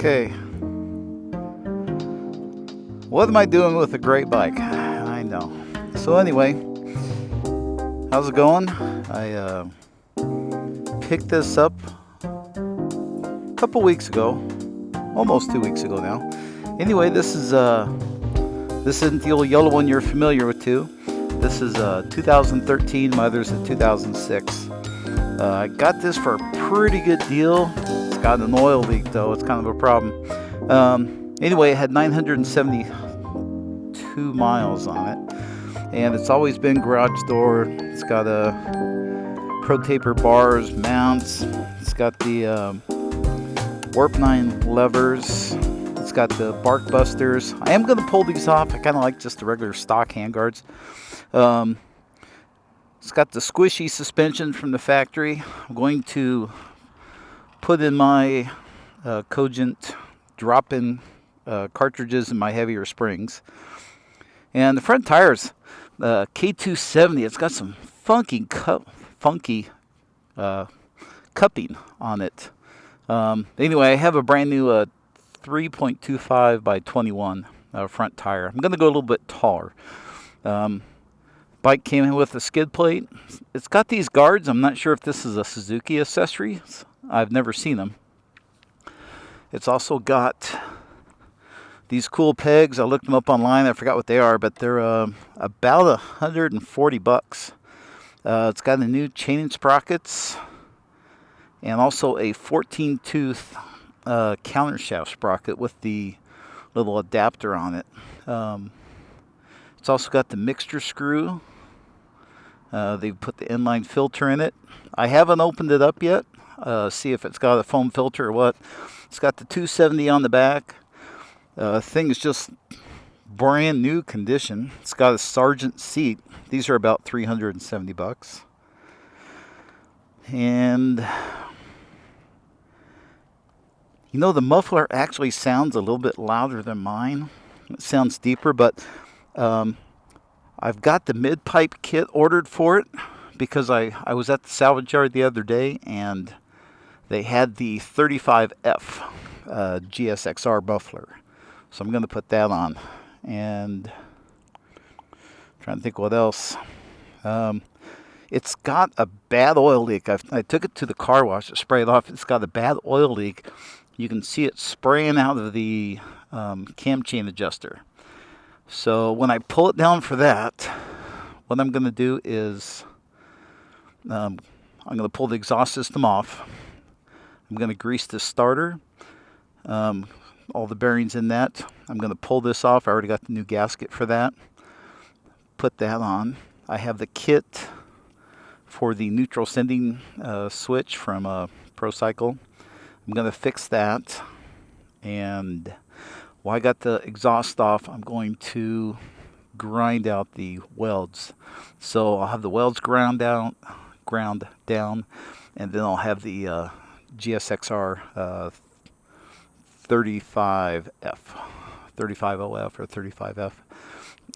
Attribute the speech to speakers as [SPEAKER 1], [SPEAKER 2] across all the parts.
[SPEAKER 1] Okay. What am I doing with a great bike? I know. So anyway, how's it going? I picked this up a couple weeks ago, almost 2 weeks ago now. Anyway, this isn't the old yellow one you're familiar with too. This is 2013. My other's a 2006. I got this for a pretty good deal. It's got an oil leak though. It's kind of a problem. Anyway, it had 972 miles on it, and it's always been garage door. It's got a Pro Taper bars, mounts. It's got the Warp 9 levers. It's got the bark busters. I am going to pull these off. I kind of like just the regular stock handguards. It's got the squishy suspension from the factory. I'm going to put in my Cogent drop-in cartridges in my heavier springs. And the front tires, K270. It's got some funky cupping on it. Anyway, I have a brand new 3.25 by 21 front tire. I'm going to go a little bit taller. Bike came in with a skid plate. It's got these guards. I'm not sure if this is a Suzuki accessory. I've never seen them. It's also got these cool pegs. I looked them up online. I forgot what they are, but they're about $140. It's got a new chain and sprockets, and also a 14-tooth countershaft sprocket with the little adapter on it. It's also got the mixture screw. They put the inline filter in it. I haven't opened it up yet. See if it's got a foam filter or what. It's got the 270 on the back. Thing is just brand new condition. It's got a Sargent seat. These are about $370. And you know, the muffler actually sounds a little bit louder than mine. It sounds deeper, but I've got the mid-pipe kit ordered for it because I was at the salvage yard the other day and they had the 35F GSXR muffler. So I'm going to put that on. And trying to think what else. It's got a bad oil leak. I took it to the car wash to spray it off. It's got a bad oil leak. You can see it spraying out of the cam chain adjuster. So when I pull it down for that, what I'm going to do is I'm going to pull the exhaust system off. I'm going to grease the starter, all the bearings in that. I'm going to pull this off. I already got the new gasket for that. Put that on. I have the kit for the neutral sending switch from ProCycle. I'm going to fix that. And while I got the exhaust off, I'm going to grind out the welds. So I'll have the welds ground down, and then I'll have the GSXR 35OF or 35F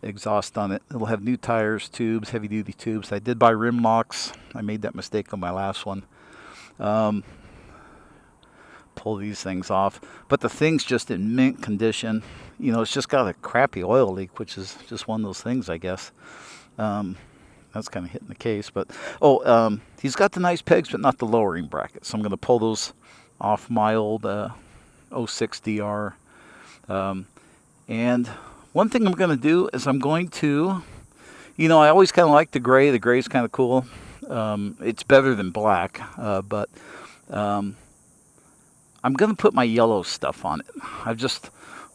[SPEAKER 1] exhaust on it. It'll have new tires, tubes, heavy duty tubes. I did buy rim locks. I made that mistake on my last one. Pull these things off, but the thing's just in mint condition. You know, it's just got a crappy oil leak, which is just one of those things, I guess. That's kind of hitting the case, but he's got the nice pegs, but not the lowering bracket. So I'm going to pull those off my old 06 DR. And one thing I'm going to do is I'm going to, you know, I always kind of like the gray. The gray's kind of cool. It's better than black, but I'm going to put my yellow stuff on it.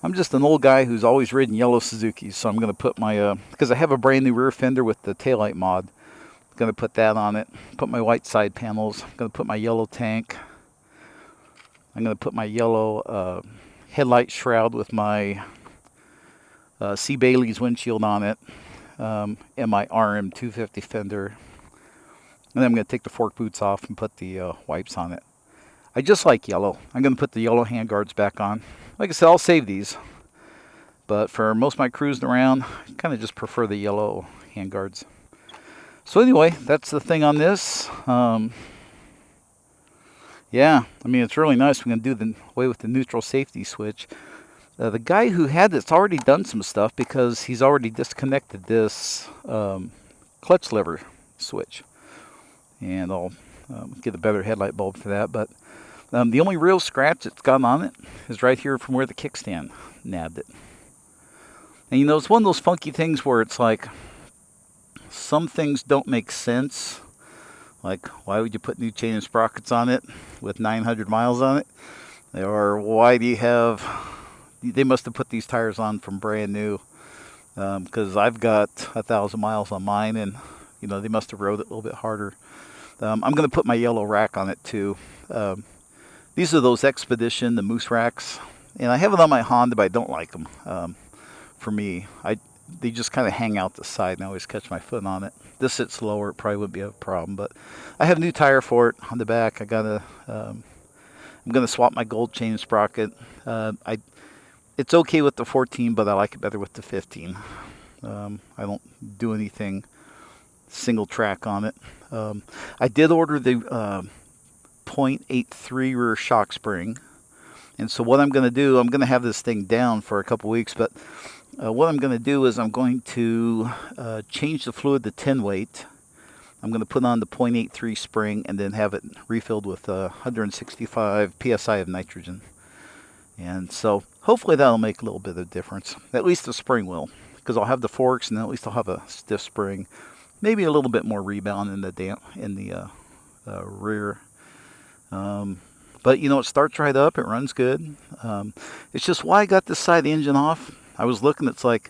[SPEAKER 1] I'm just an old guy who's always ridden yellow Suzukis, so I'm going to put my, because I have a brand new rear fender with the taillight mod. I'm going to put that on it. Put my white side panels. I'm going to put my yellow tank. I'm going to put my yellow headlight shroud with my C. Bailey's windshield on it, and my RM250 fender. And then I'm going to take the fork boots off and put the wipes on it. I just like yellow. I'm going to put the yellow handguards back on. Like I said, I'll save these. But for most of my cruising around, I kind of just prefer the yellow handguards. So anyway, that's the thing on this. Yeah, I mean, it's really nice. We're going to do the away with the neutral safety switch. The guy who had this already done some stuff because he's already disconnected this clutch lever switch. And I'll get a better headlight bulb for that. But the only real scratch that's got on it is right here from where the kickstand nabbed it. And you know, it's one of those funky things where it's like some things don't make sense. Like, why would you put new chain and sprockets on it with 900 miles on it? Or why do you have... They must have put these tires on from brand new, because I've got 1,000 miles on mine, and you know, they must have rode it a little bit harder. I'm going to put my yellow rack on it too. These are those Expedition, the moose racks, and I have it on my Honda, but I don't like them. For me, they just kind of hang out the side, and I always catch my foot on it. This sits lower, it probably wouldn't be a problem, but I have a new tire for it on the back. I'm going to swap my gold chain sprocket. It's okay with the 14, but I like it better with the 15. I don't do anything single track on it. I did order the 0.83 rear shock spring. And so what I'm going to do, I'm going to have this thing down for a couple weeks, but what I'm going to do is I'm going to change the fluid to 10 weight. I'm going to put on the 0.83 spring and then have it refilled with 165 psi of nitrogen. And so hopefully that'll make a little bit of difference. At least the spring will, because I'll have the forks, and at least I'll have a stiff spring. Maybe a little bit more rebound in the rear. But you know, it starts right up. It runs good. It's just why I got this side engine off. I was looking. It's like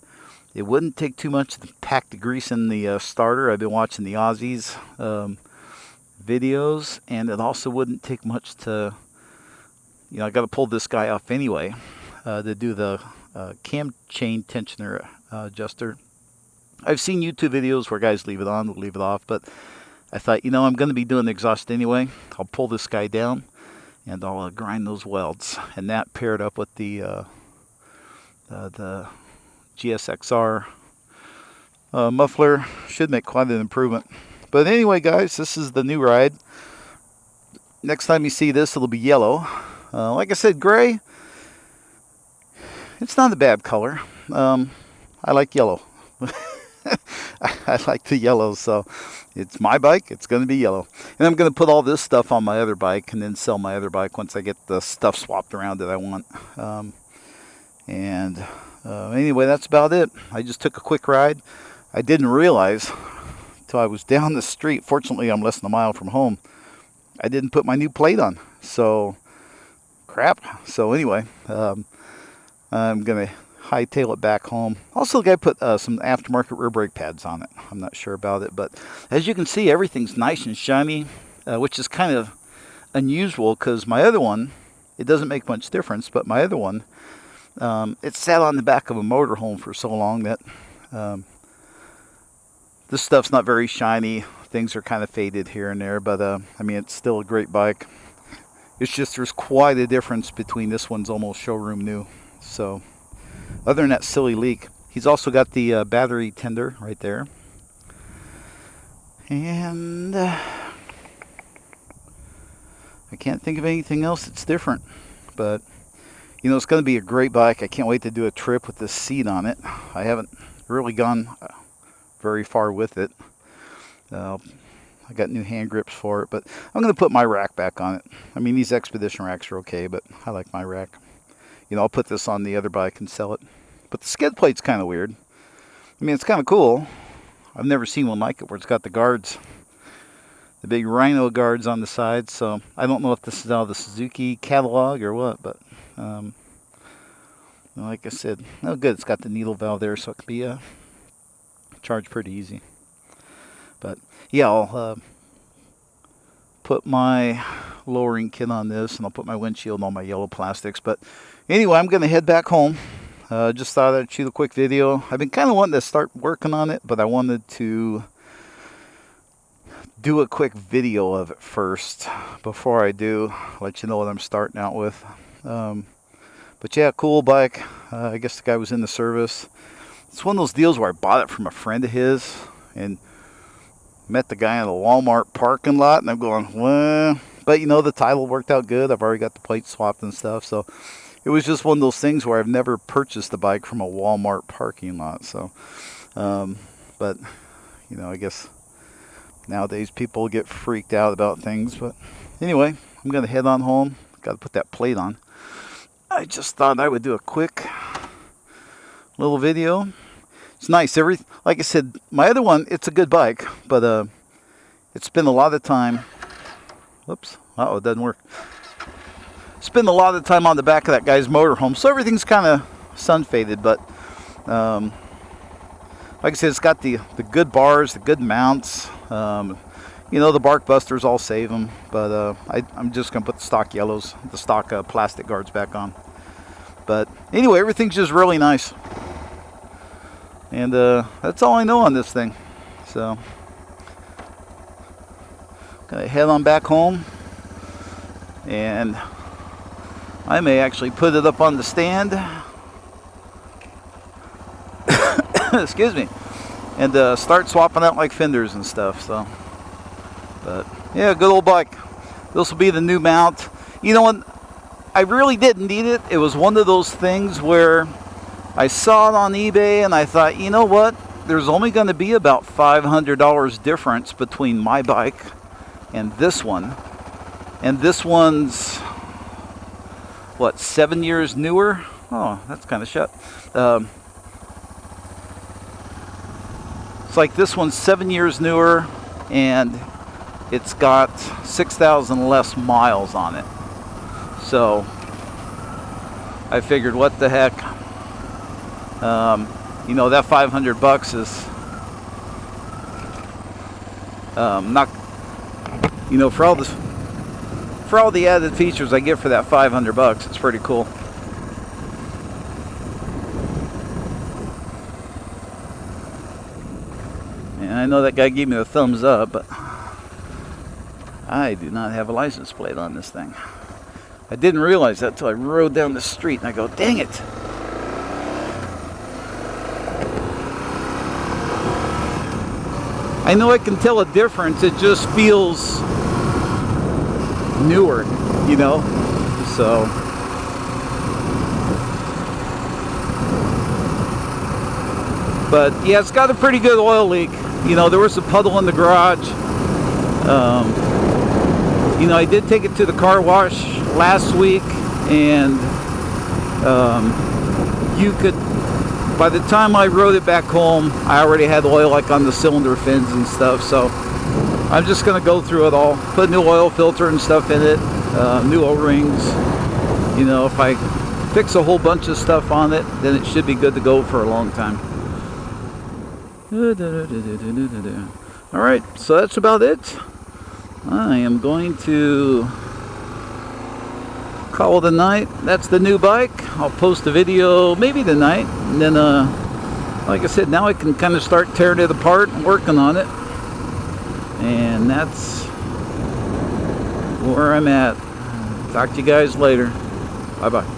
[SPEAKER 1] it wouldn't take too much to pack the grease in the starter. I've been watching the Aussies videos, and it also wouldn't take much to... You know, I got to pull this guy off anyway to do the cam chain tensioner adjuster. I've seen YouTube videos where guys leave it on, leave it off, but I thought, you know, I'm going to be doing the exhaust anyway. I'll pull this guy down and I'll grind those welds. And that paired up with the GSXR muffler should make quite an improvement. But anyway, guys, this is the new ride. Next time you see this, it'll be yellow. Like I said, gray, it's not a bad color. I like yellow. I like the yellow, so it's my bike. It's going to be yellow. And I'm going to put all this stuff on my other bike and then sell my other bike once I get the stuff swapped around that I want. Anyway, that's about it. I just took a quick ride. I didn't realize until I was down the street. Fortunately, I'm less than a mile from home. I didn't put my new plate on. So... crap. So anyway, I'm going to hightail it back home. Also, the guy put some aftermarket rear brake pads on it. I'm not sure about it, but as you can see, everything's nice and shiny, which is kind of unusual because my other one, it doesn't make much difference, but my other one, it sat on the back of a motorhome for so long that this stuff's not very shiny. Things are kind of faded here and there, but I mean, it's still a great bike. It's just there's quite a difference between this one's almost showroom new. So other than that silly leak, he's also got the battery tender right there. And I can't think of anything else that's different. But, you know, it's going to be a great bike. I can't wait to do a trip with this seat on it. I haven't really gone very far with it. I got new hand grips for it, but I'm going to put my rack back on it. I mean, these Expedition racks are okay, but I like my rack. You know, I'll put this on the other bike and sell it. But the skid plate's kind of weird. I mean, it's kind of cool. I've never seen one like it where it's got the guards, the big rhino guards on the side. So I don't know if this is out of the Suzuki catalog or what, but like I said, oh good, it's got the needle valve there, so it can be charged pretty easy. But yeah, I'll put my lowering kit on this, and I'll put my windshield and all my yellow plastics. But anyway, I'm going to head back home. Just thought I'd shoot a quick video. I've been kind of wanting to start working on it, but I wanted to do a quick video of it first before I do. Let you know what I'm starting out with. But yeah, cool bike. I guess the guy was in the service. It's one of those deals where I bought it from a friend of his and met the guy in the Walmart parking lot, and I'm going, well, But you know, the title worked out good. I've already got the plate swapped and stuff. So it was just one of those things where I've never purchased a bike from a Walmart parking lot. So, but you know, I guess nowadays people get freaked out about things. But anyway, I'm going to head on home. Got to put that plate on. I just thought I would do a quick little video. It's nice. Like I said, my other one, it's a good bike, but it's been a lot of time. Whoops. Uh-oh, it doesn't work. Spend a lot of time on the back of that guy's motorhome, so everything's kind of sun faded. But like I said, it's got the good bars, the good mounts. You know, the bark busters, I'll save them, but I'm just gonna put the stock yellows, the stock plastic guards back on. But anyway, everything's just really nice, and that's all I know on this thing. So gonna head on back home, and I may actually put it up on the stand. Excuse me, and start swapping out like fenders and stuff. So, but yeah, good old bike. This will be the new mount. You know what? I really didn't need it. It was one of those things where I saw it on eBay and I thought, you know what? There's only going to be about $500 difference between my bike and this one. And this one's, what, 7 years newer? Oh, that's kind of shut. It's like this one's 7 years newer, and it's got 6,000 less miles on it. So I figured, what the heck? You know, that $500 is not, you know, for all the added features I get for that $500, it's pretty cool. And I know that guy gave me the thumbs up, but I do not have a license plate on this thing. I didn't realize that until I rode down the street and I go, dang it. I know I can tell a difference. It just feels newer, you know. So but yeah, it's got a pretty good oil leak. You know, there was a puddle in the garage. You know, I did take it to the car wash last week, and you could, by the time I rode it back home, I already had oil like on the cylinder fins and stuff. So I'm just gonna go through it all, put new oil filter and stuff in it, new O-rings. You know, if I fix a whole bunch of stuff on it, then it should be good to go for a long time. Alright, so that's about it. I am going to call it a night. That's the new bike. I'll post a video maybe tonight, and then like I said, now I can kind of start tearing it apart and working on it. And that's where I'm at. Talk to you guys later. Bye bye.